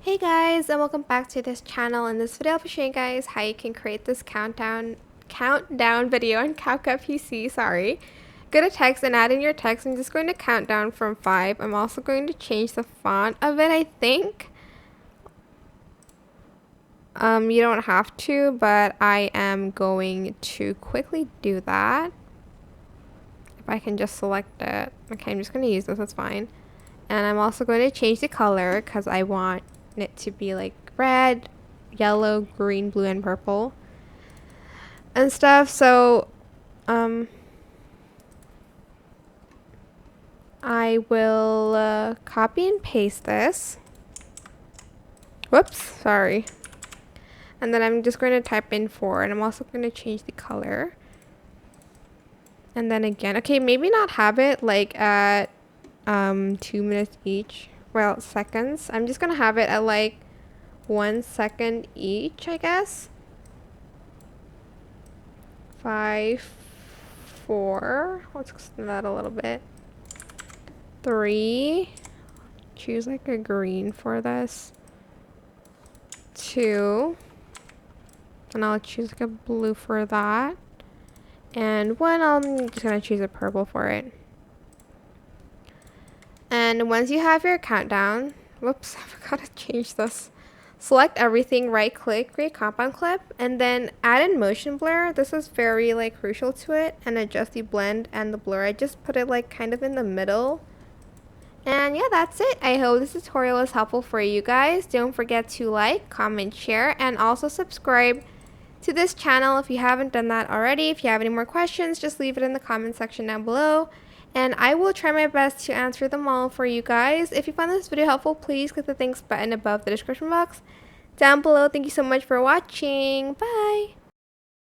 Hey guys, and welcome back to this channel. In this video I'll be showing you guys how you can create this countdown video on CapCut PC. Go to text and add in your text. I'm just going to count down from 5. I'm also going to change the font of it, I think. You don't have to, but I am going to quickly do that. If I can just select it. Okay, I'm just going to use this, that's fine. And I'm also going to change the color because I want it to be like red, yellow, green, blue, and purple and stuff. So I will copy and paste this. Whoops, sorry. And then I'm just going to type in 4, and I'm also going to change the color. And then again, okay, maybe not have it like at 2 minutes each. Well, seconds. I'm just gonna have it at like 1 second each, I guess. 5, 4. Let's extend that a little bit. 3. Choose like a green for this. 2. And I'll choose like a blue for that. And 1, I'm just gonna choose a purple for it. And once you have your countdown, whoops, I forgot to change this. Select everything, right click, create compound clip, and then add in motion blur. This is very like crucial to it, and adjust the blend and the blur. I just put it like kind of in the middle. And yeah, that's it. I hope this tutorial was helpful for you guys. Don't forget to like, comment, share, and also subscribe to this channel if you haven't done that already. If you have any more questions, just leave it in the comment section down below, and I will try my best to answer them all for you guys. If you found this video helpful, please click the thanks button above the description box down below. Thank you so much for watching. Bye!